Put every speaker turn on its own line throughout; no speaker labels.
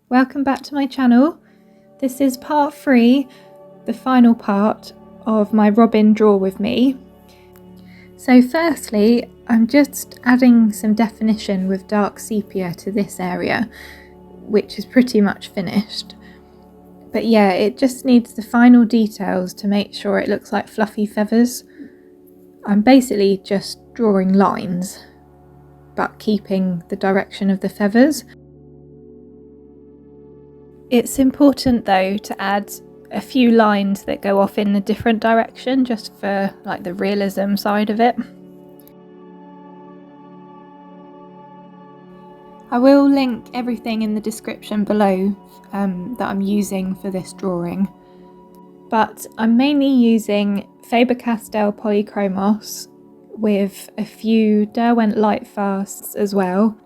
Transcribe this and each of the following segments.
Welcome back to my channel. This is part 3, the final part of my robin draw with me. So firstly, I'm just adding some definition with dark sepia to this area, which is pretty much finished. But yeah, it just needs the final details to make sure it looks like fluffy feathers. I'm basically just drawing lines, but keeping the direction of the feathers. It's important though to add a few lines that go off in a different direction, just for like the realism side of it. I will link everything in the description below that I'm using for this drawing, but I'm mainly using Faber Castell Polychromos with a few Derwent Lightfasts as well.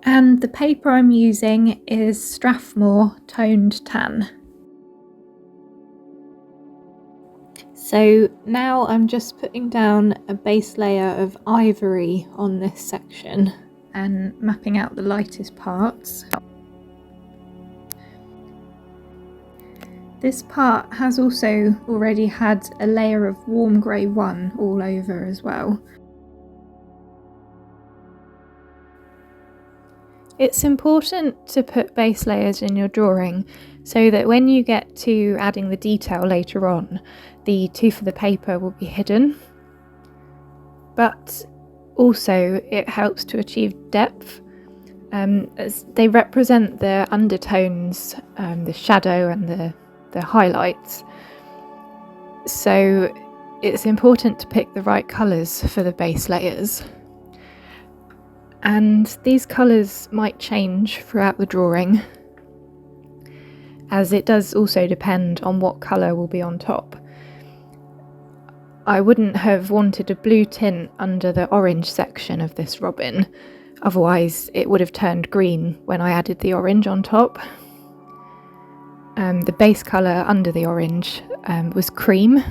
And the paper I'm using is Strathmore Toned Tan. So now I'm just putting down a base layer of ivory on this section and mapping out the lightest parts. This part has also already had a layer of warm grey 1 all over as well. It's important to put base layers in your drawing so that when you get to adding the detail later on, the tooth of the paper will be hidden. But also it helps to achieve depth, as they represent the undertones, the shadow and the highlights. So it's important to pick the right colours for the base layers. And these colours might change throughout the drawing, as it does also depend on what colour will be on top. I wouldn't have wanted a blue tint under the orange section of this robin, otherwise it would have turned green when I added the orange on top. The base colour under the orange was cream.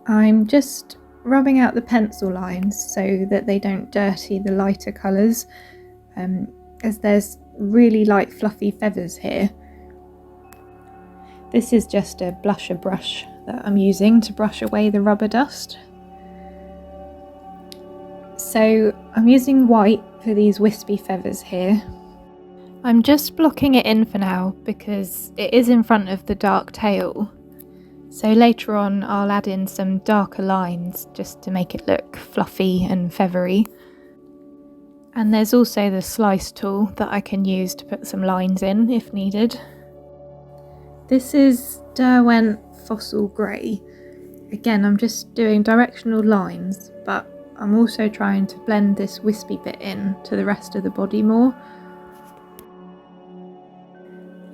I'm just rubbing out the pencil lines so that they don't dirty the lighter colours, as there's really light fluffy feathers here. This is just a blusher brush that I'm using to brush away the rubber dust. So I'm using white for these wispy feathers here. I'm just blocking it in for now because it is in front of the dark tail. So later on I'll add in some darker lines just to make it look fluffy and feathery. And there's also the slice tool that I can use to put some lines in if needed. This is Derwent Fossil Grey. Again, I'm just doing directional lines, but I'm also trying to blend this wispy bit in to the rest of the body more.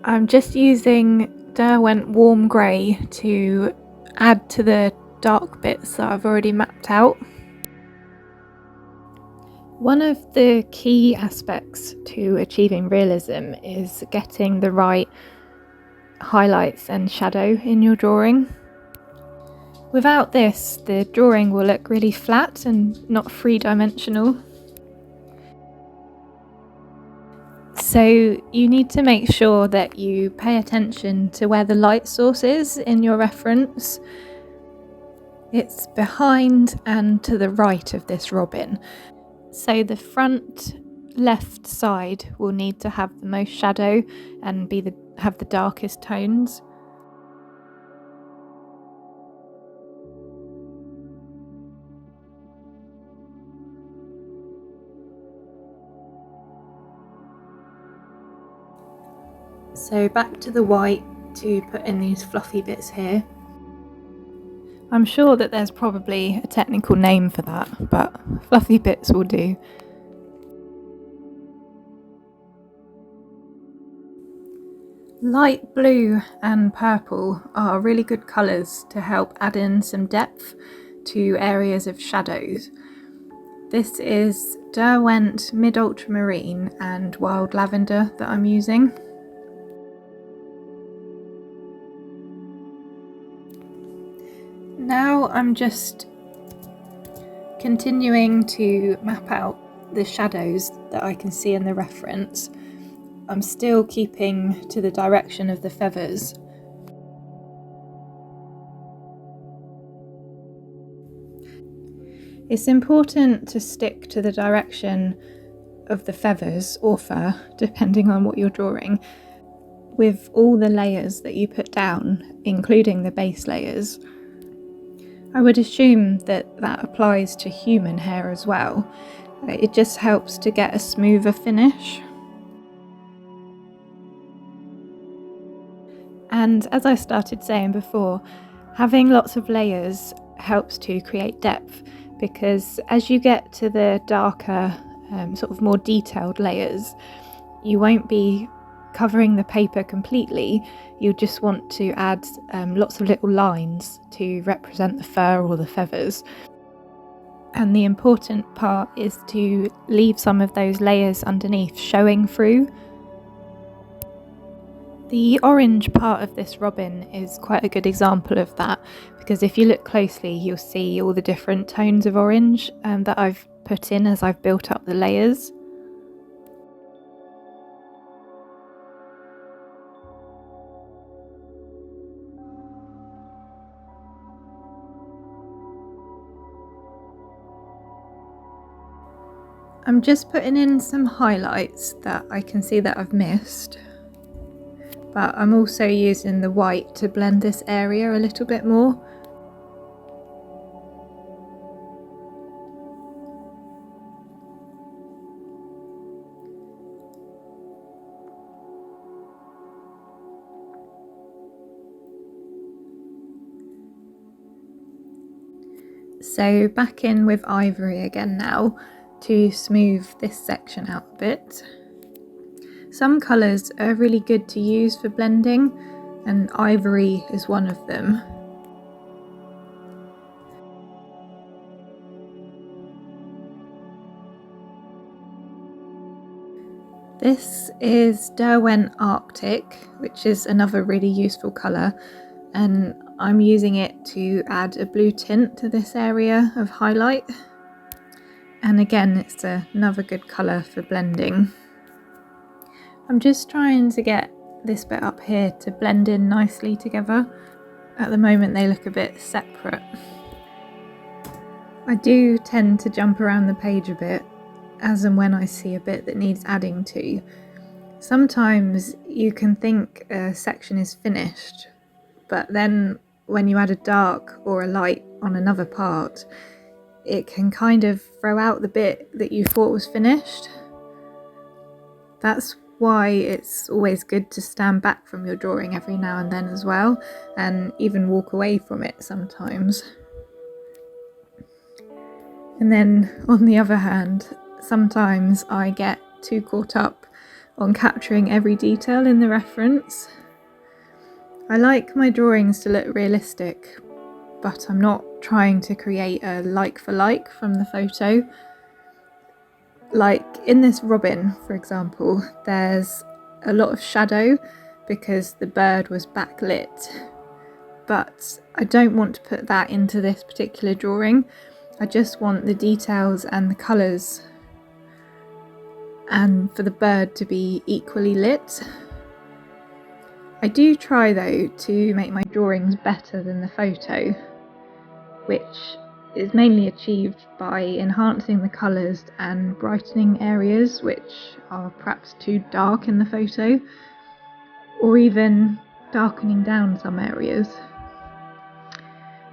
I'm just using Derwent Warm Grey to add to the dark bits that I've already mapped out. One of the key aspects to achieving realism is getting the right highlights and shadow in your drawing. Without this, the drawing will look really flat and not three-dimensional. So you need to make sure that you pay attention to where the light source is in your reference. It's behind and to the right of this robin. So the front left side will need to have the most shadow and have the darkest tones. So back to the white to put in these fluffy bits here. I'm sure that there's probably a technical name for that, but fluffy bits will do. Light blue and purple are really good colours to help add in some depth to areas of shadows. This is Derwent Mid Ultramarine and Wild Lavender that I'm using. Now I'm just continuing to map out the shadows that I can see in the reference. I'm still keeping to the direction of the feathers. It's important to stick to the direction of the feathers or fur, depending on what you're drawing, with all the layers that you put down, including the base layers. I would assume that that applies to human hair as well. It just helps to get a smoother finish. And as I started saying before, having lots of layers helps to create depth, because as you get to the darker, sort of more detailed layers, you won't be covering the paper completely. You just want to add lots of little lines to represent the fur or the feathers. And the important part is to leave some of those layers underneath showing through. The orange part of this robin is quite a good example of that, because if you look closely you'll see all the different tones of orange that I've put in as I've built up the layers. I'm just putting in some highlights that I can see that I've missed, but I'm also using the white to blend this area a little bit more. So back in with ivory again now to smooth this section out a bit. Some colours are really good to use for blending, and ivory is one of them. This is Derwent Arctic, which is another really useful colour, and I'm using it to add a blue tint to this area of highlight. And again, it's another good colour for blending. I'm just trying to get this bit up here to blend in nicely together. At the moment they look a bit separate. I do tend to jump around the page a bit as and when I see a bit that needs adding to. Sometimes you can think a section is finished, but then when you add a dark or a light on another part, it can kind of throw out the bit that you thought was finished. That's why it's always good to stand back from your drawing every now and then as well, and even walk away from it sometimes. And then on the other hand, sometimes I get too caught up on capturing every detail in the reference. I like my drawings to look realistic, but I'm not trying to create a like for like from the photo. Like in this robin, for example, there's a lot of shadow because the bird was backlit, but I don't want to put that into this particular drawing. I just want the details and the colours and for the bird to be equally lit. I do try though to make my drawings better than the photo, which is mainly achieved by enhancing the colours and brightening areas which are perhaps too dark in the photo, or even darkening down some areas.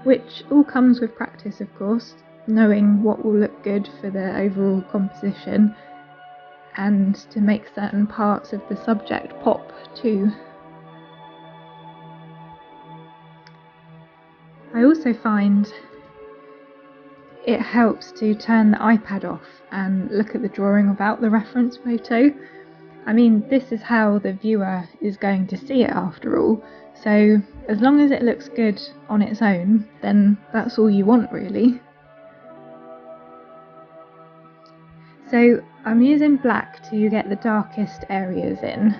Which all comes with practice, of course, knowing what will look good for the overall composition and to make certain parts of the subject pop too. I also find it helps to turn the iPad off and look at the drawing without the reference photo. I mean, this is how the viewer is going to see it after all, so as long as it looks good on its own, then that's all you want really. So I'm using black to get the darkest areas in.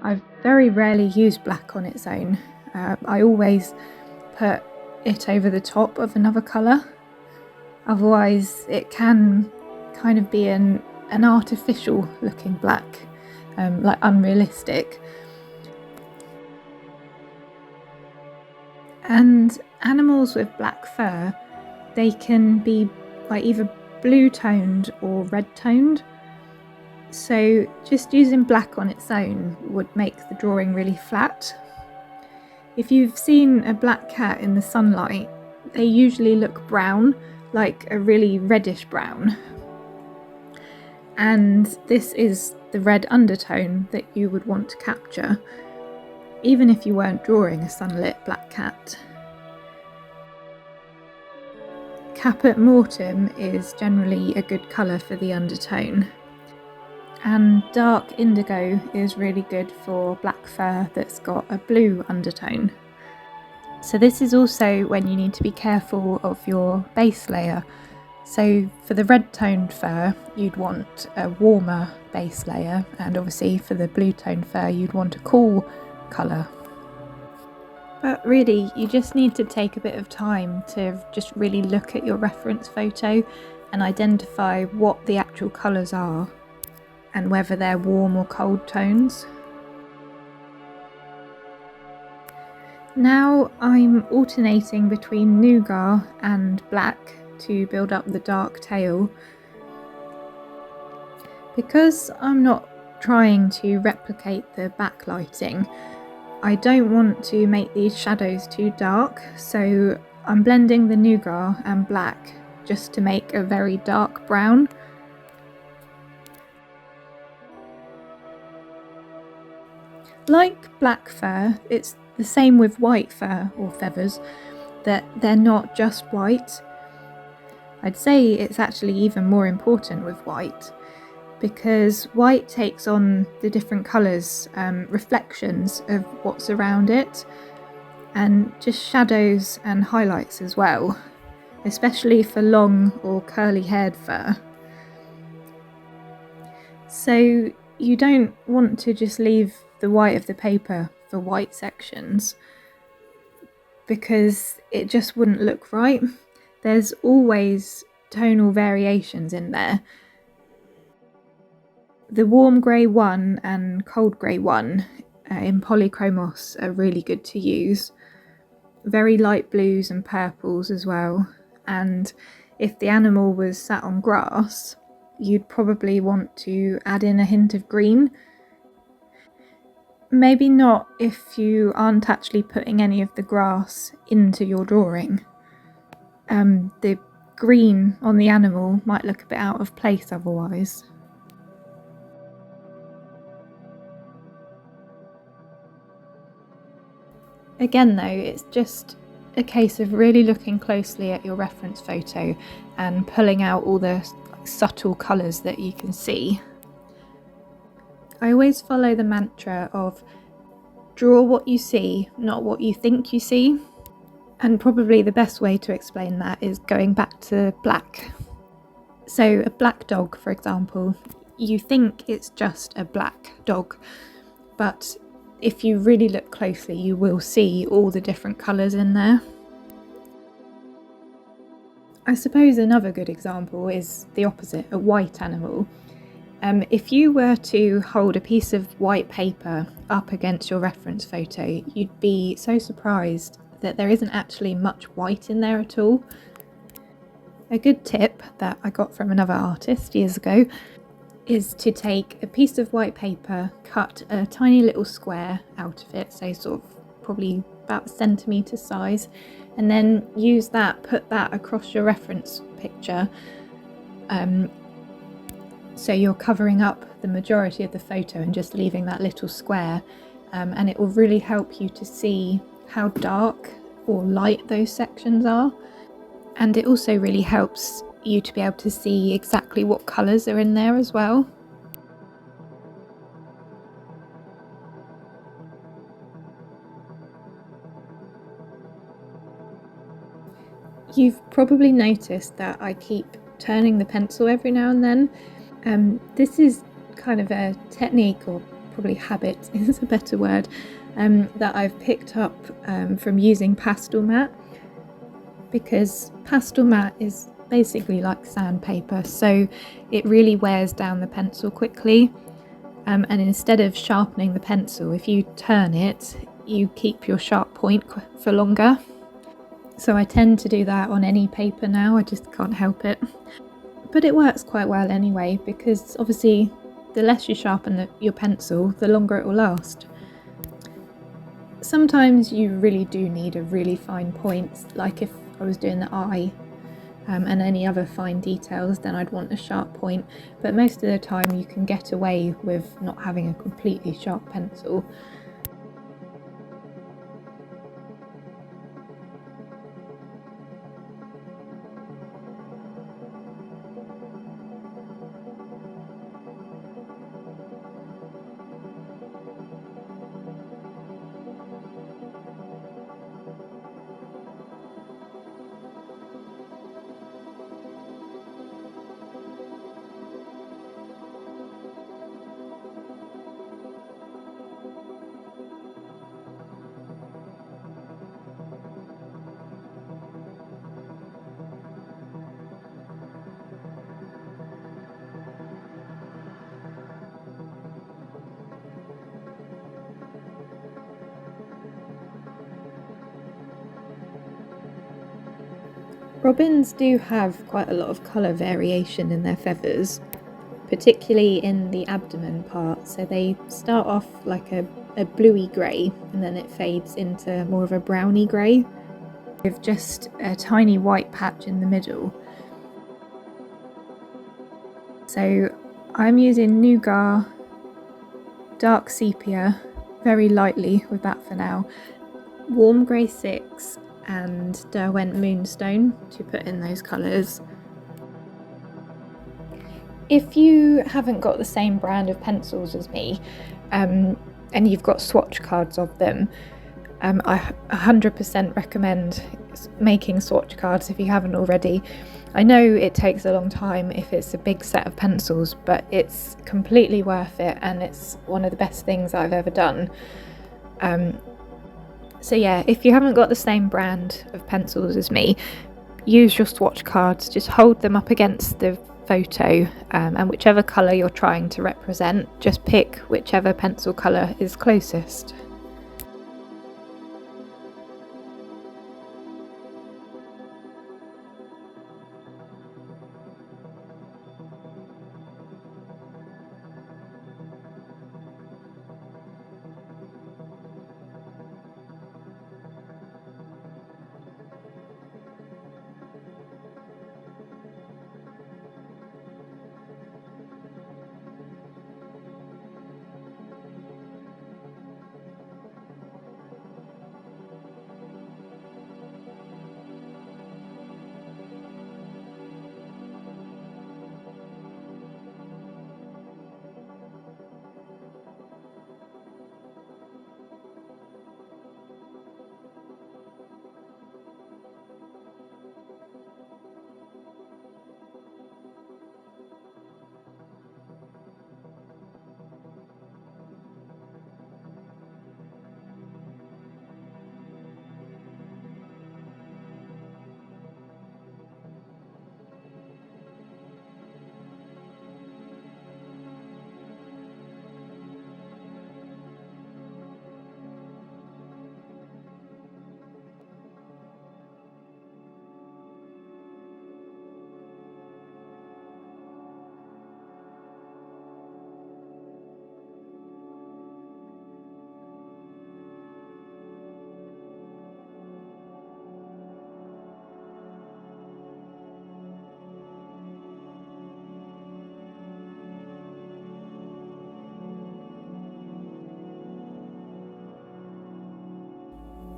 I very rarely use black on its own. I always put it over the top of another colour. Otherwise it can kind of be an artificial looking black, like unrealistic. And animals with black fur, they can be like either blue toned or red toned. So just using black on its own would make the drawing really flat. If you've seen a black cat in the sunlight, they usually look brown, like a really reddish brown. And this is the red undertone that you would want to capture, even if you weren't drawing a sunlit black cat. Caput mortem is generally a good colour for the undertone. And dark indigo is really good for black fur that's got a blue undertone. So this is also when you need to be careful of your base layer. So for the red toned fur, you'd want a warmer base layer, and obviously for the blue toned fur, you'd want a cool colour. But really, you just need to take a bit of time to just really look at your reference photo and identify what the actual colours are and whether they're warm or cold tones. Now I'm alternating between nougat and black to build up the dark tail. Because I'm not trying to replicate the backlighting, I don't want to make these shadows too dark, so I'm blending the nougat and black just to make a very dark brown. Like black fur, it's the same with white fur or feathers, that they're not just white. I'd say it's actually even more important with white, because white takes on the different colours, reflections of what's around it, and just shadows and highlights as well, especially for long or curly haired fur. So you don't want to just leave the white of the paper for white sections, because it just wouldn't look right. There's always tonal variations in there. The warm grey one and cold grey one in Polychromos are really good to use. Very light blues and purples as well. And if the animal was sat on grass, you'd probably want to add in a hint of green. Maybe not if you aren't actually putting any of the grass into your drawing. The green on the animal might look a bit out of place otherwise. Again though, it's just a case of really looking closely at your reference photo and pulling out all the subtle colours that you can see. I always follow the mantra of draw what you see, not what you think you see. And probably the best way to explain that is going back to black. So a black dog, for example, you think it's just a black dog, but if you really look closely, you will see all the different colours in there. I suppose another good example is the opposite, a white animal. If you were to hold a piece of white paper up against your reference photo, you'd be so surprised that there isn't actually much white in there at all. A good tip that I got from another artist years ago is to take a piece of white paper, cut a tiny little square out of it, so sort of probably about a centimetre size, and then use that, put that across your reference picture, so you're covering up the majority of the photo and just leaving that little square, and it will really help you to see how dark or light those sections are, and it also really helps you to be able to see exactly what colours are in there as well. You've probably noticed that I keep turning the pencil every now and then. This is kind of a technique, or probably habit is a better word, that I've picked up from using pastel mat, because pastel mat is basically like sandpaper, so it really wears down the pencil quickly, and instead of sharpening the pencil, if you turn it, you keep your sharp point for longer. So I tend to do that on any paper now, I just can't help it. But it works quite well anyway, because obviously the less you sharpen your pencil, the longer it will last. Sometimes you really do need a really fine point, like if I was doing the eye and any other fine details, then I'd want a sharp point, but most of the time you can get away with not having a completely sharp pencil. Robins do have quite a lot of colour variation in their feathers, particularly in the abdomen part, so they start off like a bluey grey and then it fades into more of a browny grey with just a tiny white patch in the middle. So I'm using Nougat, dark sepia, very lightly with that for now, warm grey 6 and Derwent Moonstone to put in those colours. If you haven't got the same brand of pencils as me, and you've got swatch cards of them, I 100% recommend making swatch cards if you haven't already. I know it takes a long time if it's a big set of pencils, but it's completely worth it and it's one of the best things I've ever done. So yeah, if you haven't got the same brand of pencils as me, use your swatch cards, just hold them up against the photo, and whichever colour you're trying to represent, just pick whichever pencil colour is closest.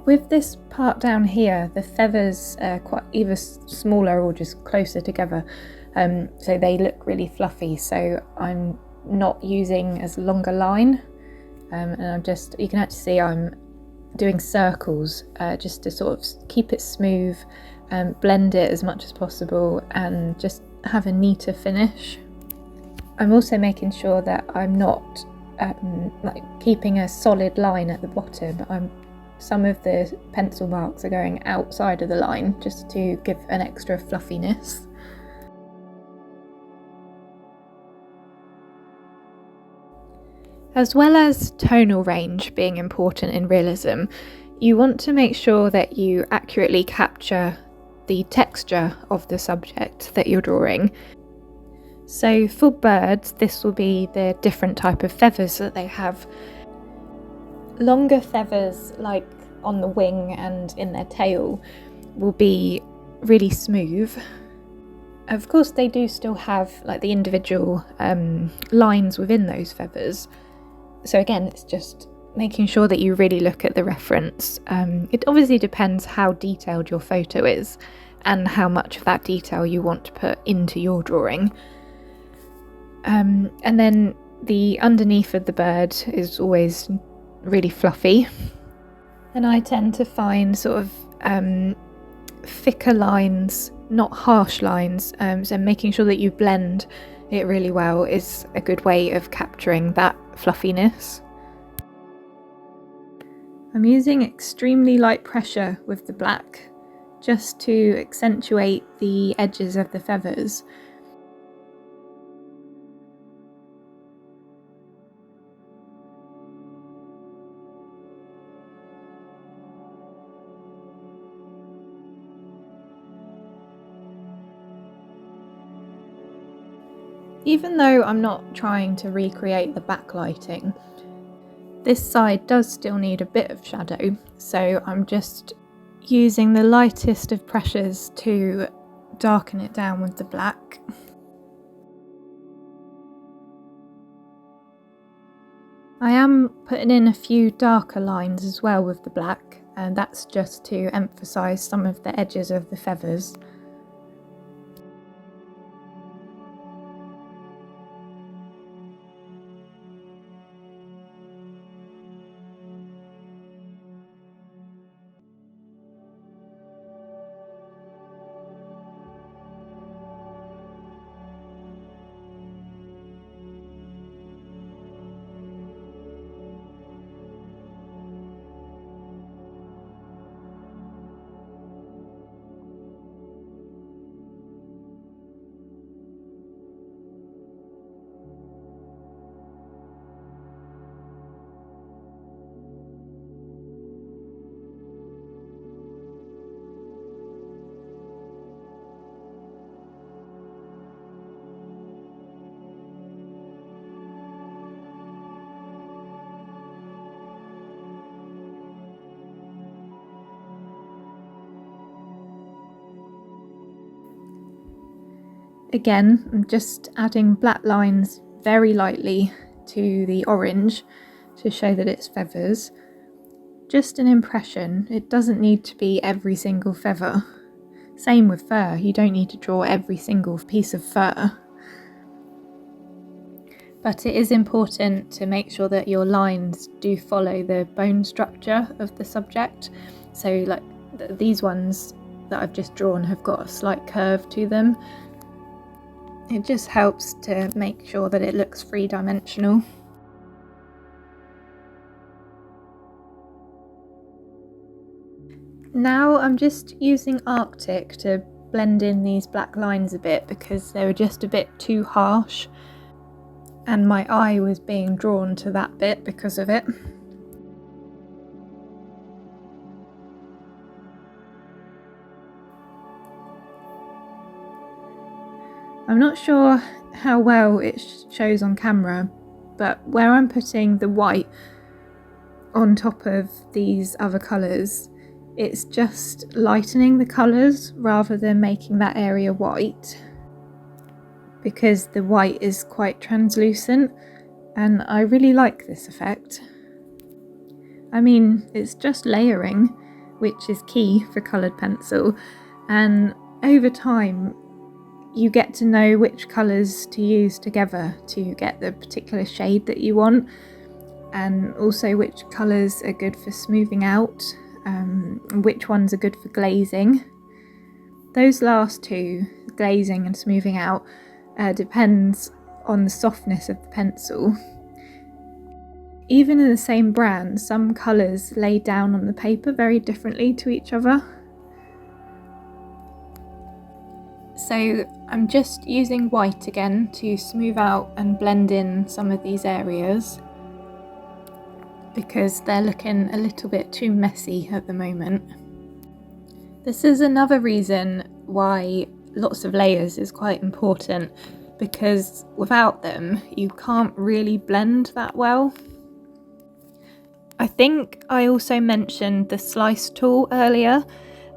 With this part down here, the feathers are quite either smaller or just closer together, so they look really fluffy, so I'm not using as long a line, and you can actually see I'm doing circles just to sort of keep it smooth blend it as much as possible and just have a neater finish. I'm also making sure that I'm not keeping a solid line at the bottom. Some of the pencil marks are going outside of the line just to give an extra fluffiness. As well as tonal range being important in realism, you want to make sure that you accurately capture the texture of the subject that you're drawing. So for birds, this will be the different type of feathers that they have. Longer feathers, like on the wing and in their tail, will be really smooth. Of course, they do still have like the individual lines within those feathers. So again, it's just making sure that you really look at the reference. It obviously depends how detailed your photo is and how much of that detail you want to put into your drawing. And then the underneath of the bird is always really fluffy. And I tend to find sort of thicker lines, not harsh lines, so making sure that you blend it really well is a good way of capturing that fluffiness. I'm using extremely light pressure with the black just to accentuate the edges of the feathers. Even though I'm not trying to recreate the backlighting, this side does still need a bit of shadow, so I'm just using the lightest of pressures to darken it down with the black. I am putting in a few darker lines as well with the black, and that's just to emphasise some of the edges of the feathers. Again, I'm just adding black lines very lightly to the orange to show that it's feathers. Just an impression, it doesn't need to be every single feather. Same with fur, you don't need to draw every single piece of fur. But it is important to make sure that your lines do follow the bone structure of the subject. So like these ones that I've just drawn have got a slight curve to them. It just helps to make sure that it looks three-dimensional. Now I'm just using Arctic to blend in these black lines a bit because they were just a bit too harsh and my eye was being drawn to that bit because of it. I'm not sure how well it shows on camera, but where I'm putting the white on top of these other colours, it's just lightening the colours rather than making that area white, because the white is quite translucent and I really like this effect. I mean, it's just layering, which is key for coloured pencil, and over time you get to know which colours to use together to get the particular shade that you want, and also which colours are good for smoothing out, which ones are good for glazing. Those last two, glazing and smoothing out, depends on the softness of the pencil. Even in the same brand, some colours lay down on the paper very differently to each other. So I'm just using white again to smooth out and blend in some of these areas because they're looking a little bit too messy at the moment. This is another reason why lots of layers is quite important, because without them you can't really blend that well. I think I also mentioned the slice tool earlier.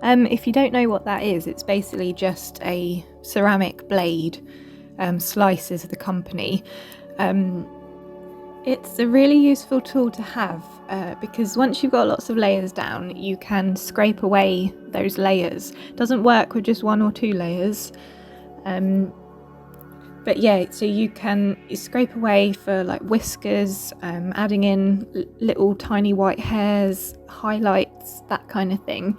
If you don't know what that is, it's basically just a ceramic blade. Slice is the company. It's a really useful tool to have because once you've got lots of layers down, you can scrape away those layers. It doesn't work with just 1 or 2 layers. But yeah, so you scrape away for like whiskers, adding in little tiny white hairs, highlights, that kind of thing.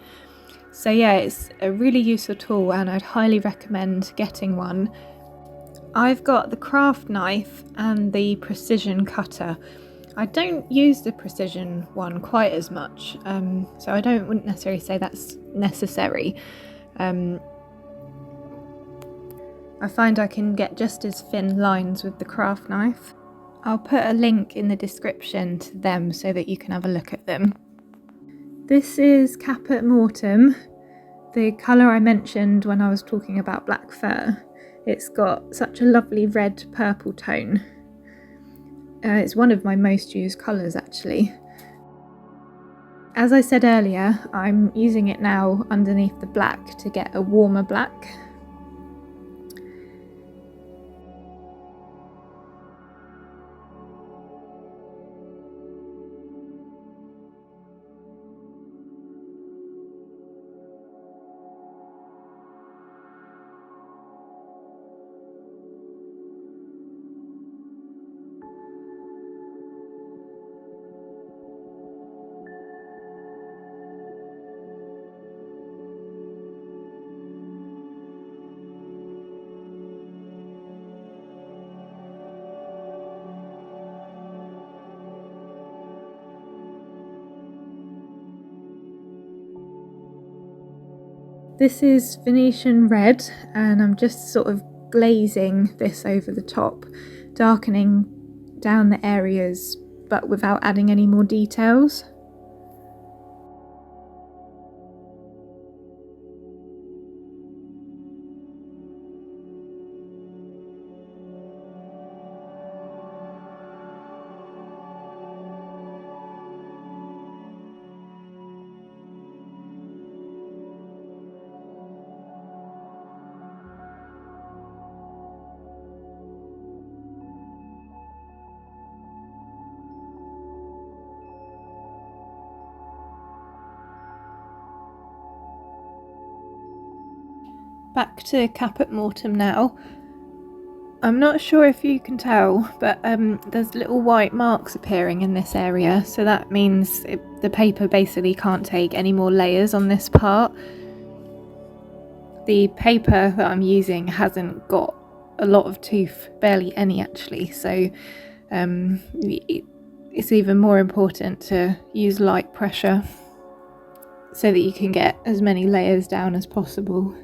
So yeah, it's a really useful tool and I'd highly recommend getting one. I've got the craft knife and the precision cutter. I don't use the precision one quite as much, so I wouldn't necessarily say that's necessary. I find I can get just as thin lines with the craft knife. I'll put a link in the description to them so that you can have a look at them. This is Caput Mortem, the colour I mentioned when I was talking about black fur. It's got such a lovely red purple tone. It's one of my most used colours actually. As I said earlier, I'm using it now underneath the black to get a warmer black. This is Venetian red and I'm just sort of glazing this over the top, darkening down the areas but without adding any more details. Back to Caput Mortem now. I'm not sure if you can tell, but there's little white marks appearing in this area, so that means the paper basically can't take any more layers on this part. The paper that I'm using hasn't got a lot of tooth, barely any actually, so it's even more important to use light pressure so that you can get as many layers down as possible.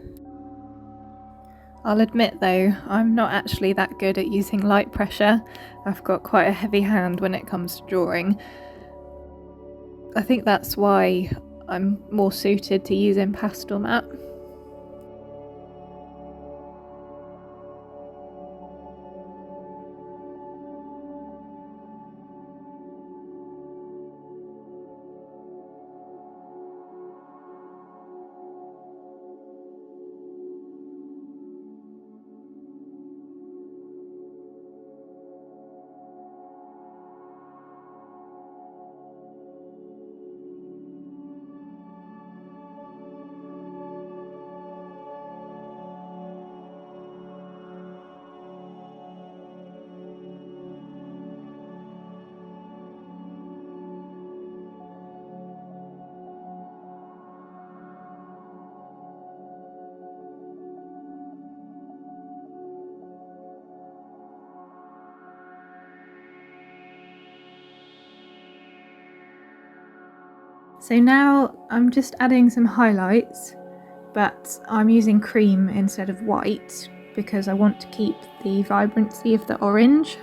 I'll admit though, I'm not actually that good at using light pressure. I've got quite a heavy hand when it comes to drawing. I think that's why I'm more suited to using pastel mat. So now I'm just adding some highlights, but I'm using cream instead of white because I want to keep the vibrancy of the orange.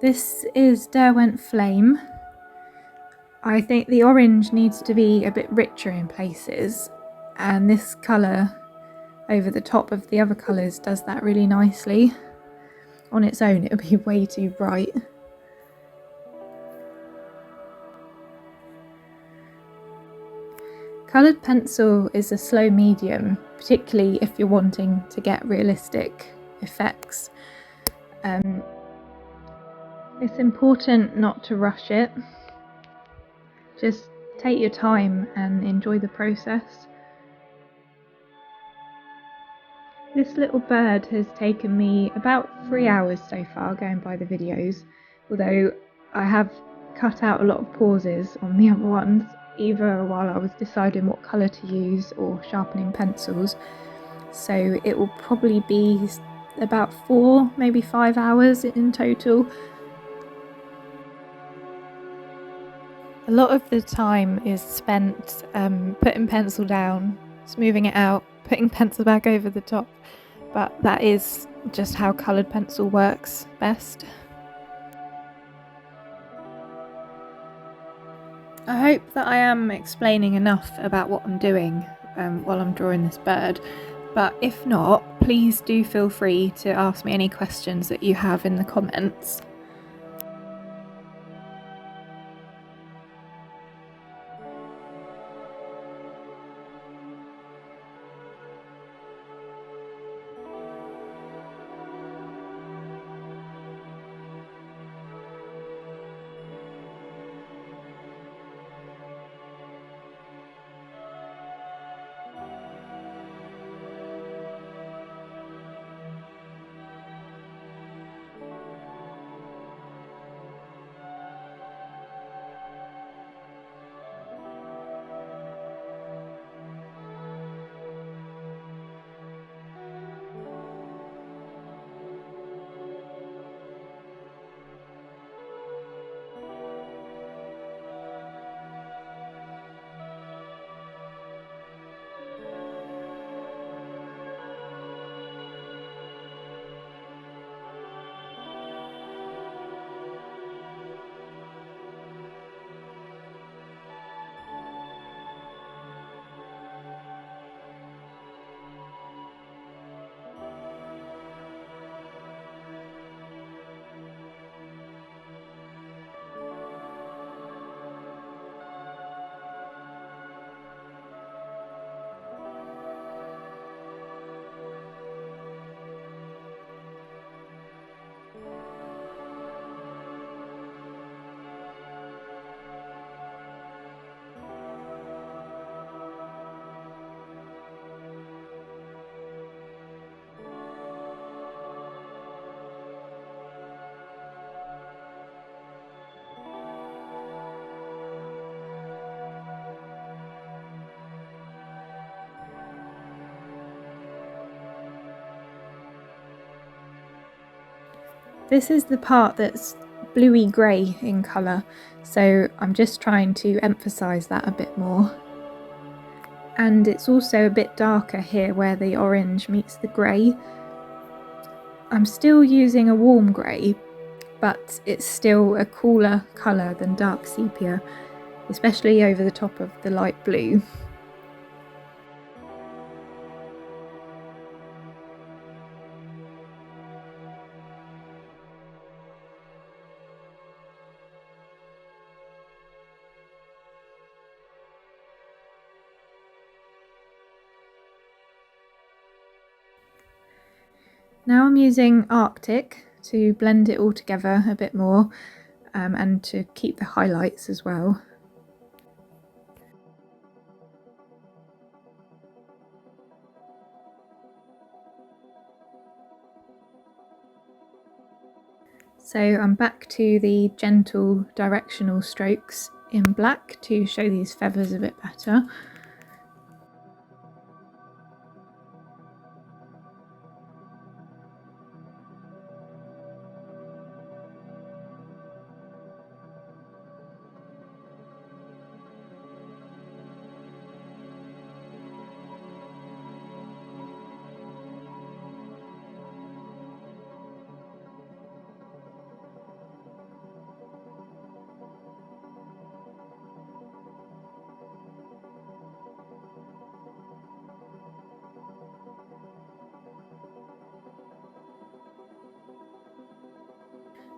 This is Derwent Flame. I think the orange needs to be a bit richer in places, and this colour over the top of the other colours does that really nicely. On its own it would be way too bright. Coloured pencil is a slow medium, particularly if you're wanting to get realistic effects. It's important not to rush it. Just take your time and enjoy the process. This little bird has taken me about 3 hours so far, going by the videos, although I have cut out a lot of pauses on the other ones, either while I was deciding what colour to use or sharpening pencils. So it will probably be about 4, maybe 5 hours in total. A lot of the time is spent putting pencil down, smoothing it out, putting pencil back over the top, but that is just how coloured pencil works best. I hope that I am explaining enough about what I'm doing while I'm drawing this bird, but if not, please do feel free to ask me any questions that you have in the comments. This is the part that's bluey grey in colour, so I'm just trying to emphasise that a bit more. And it's also a bit darker here where the orange meets the grey. I'm still using a warm grey, but it's still a cooler colour than dark sepia, especially over the top of the light blue. Now I'm using Arctic to blend it all together a bit more and to keep the highlights as well. So I'm back to the gentle directional strokes in black to show these feathers a bit better.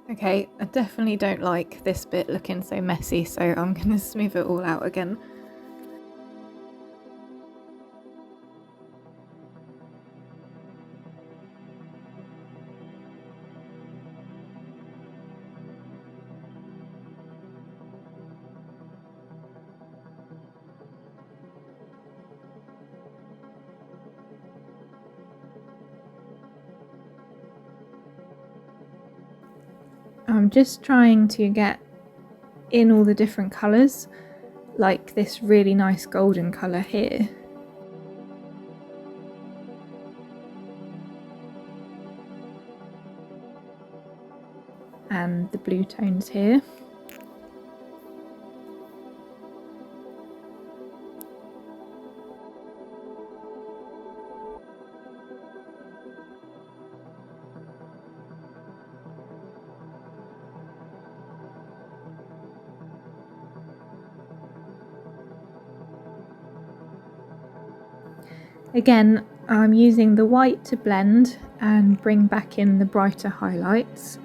Okay, I definitely don't like this bit looking so messy, so I'm going to smooth it all out again. I'm just trying to get in all the different colours, like this really nice golden colour here. And the blue tones here. Again, I'm using the white to blend and bring back in the brighter highlights.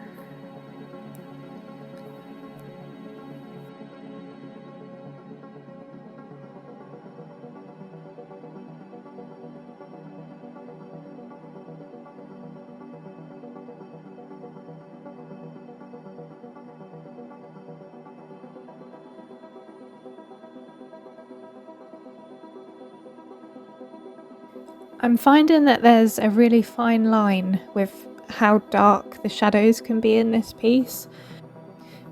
I'm finding that there's a really fine line with how dark the shadows can be in this piece,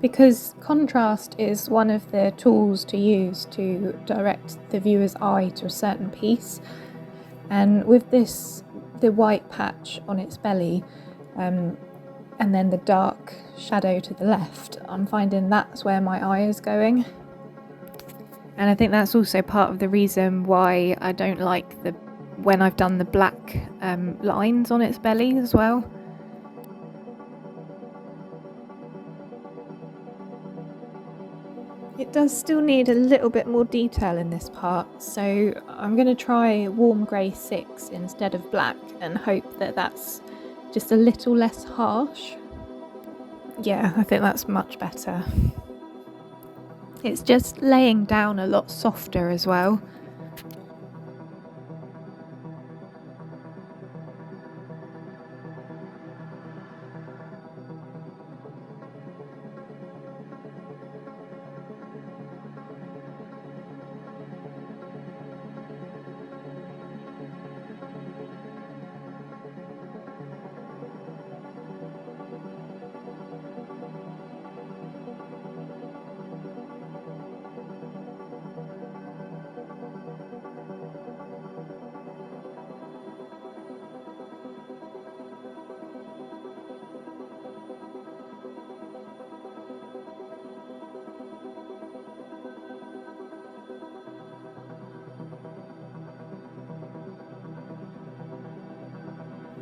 because contrast is one of the tools to use to direct the viewer's eye to a certain piece. And with this, the white patch on its belly and then the dark shadow to the left, I'm finding that's where my eye is going. And I think that's also part of the reason why I don't like when I've done the black lines on its belly as well. It does still need a little bit more detail in this part, so I'm going to try warm grey 6 instead of black and hope that that's just a little less harsh. Yeah, I think that's much better. It's just laying down a lot softer as well.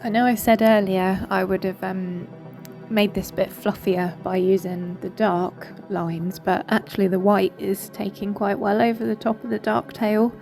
I know I said earlier I would have made this bit fluffier by using the dark lines, but actually the white is taking quite well over the top of the dark tail.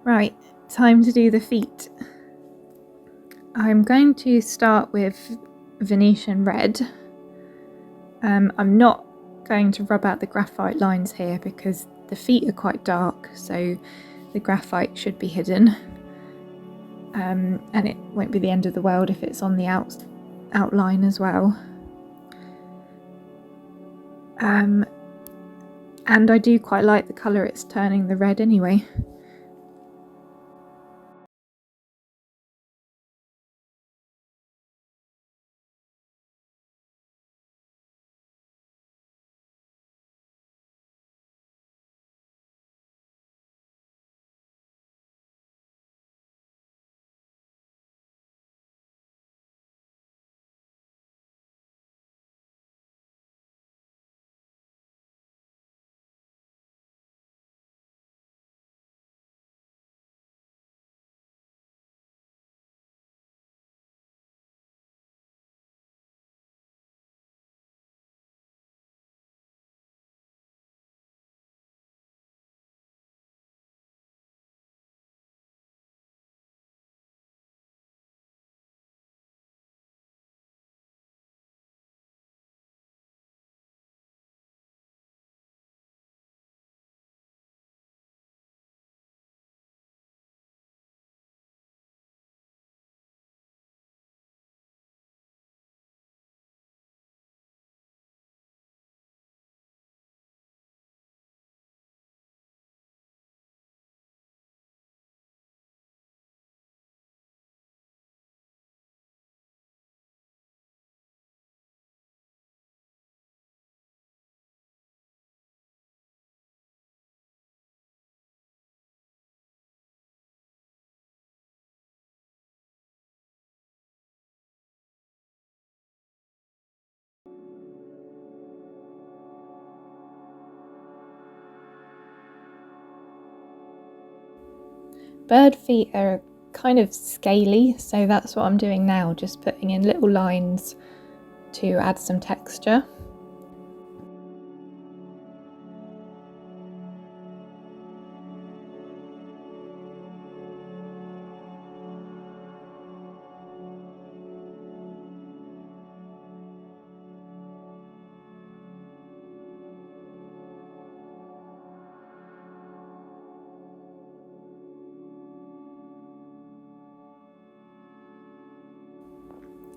Right, time to do the feet. I'm going to start with Venetian red. I'm not going to rub out the graphite lines here because the feet are quite dark, so the graphite should be hidden. And it won't be the end of the world if it's on the outline as well. And I do quite like the colour it's turning the red anyway. Bird feet are kind of scaly, so that's what I'm doing now, just putting in little lines to add some texture.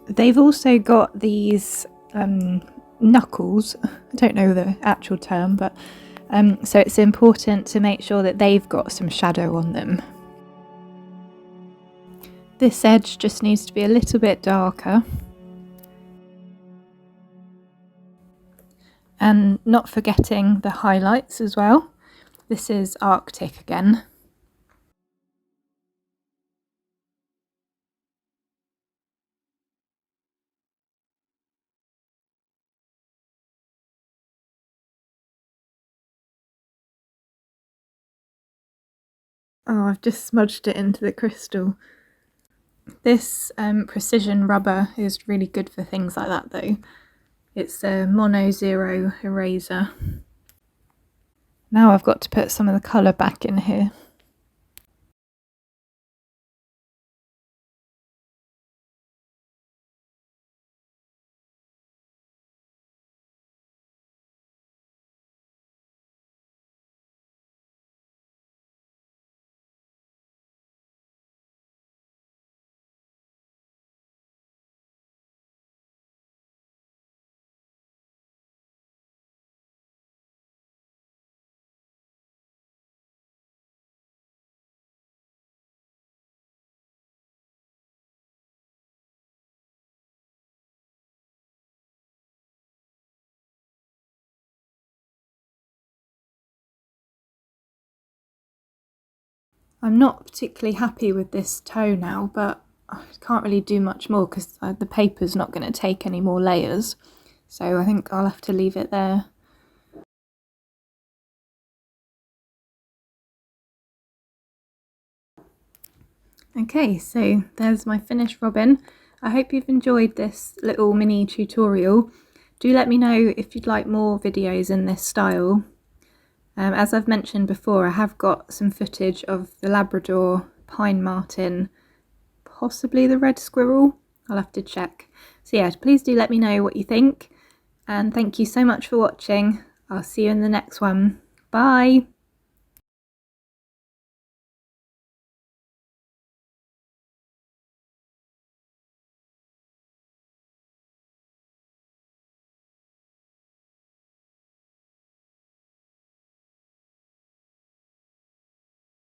They've also got these knuckles, I don't know the actual term, but so it's important to make sure that they've got some shadow on them. This edge just needs to be a little bit darker. And not forgetting the highlights as well. This is Arctic again. Oh, I've just smudged it into the crystal. This precision rubber is really good for things like that though. It's a mono zero eraser. Now I've got to put some of the colour back in here. I'm not particularly happy with this toe now, but I can't really do much more because the paper's not going to take any more layers. So I think I'll have to leave it there. Okay, so there's my finished robin. I hope you've enjoyed this little mini tutorial. Do let me know if you'd like more videos in this style. As I've mentioned before, I have got some footage of the Labrador, pine marten, possibly the red squirrel. I'll have to check. So yeah, please do let me know what you think, and thank you so much for watching. I'll see you in the next one. Bye!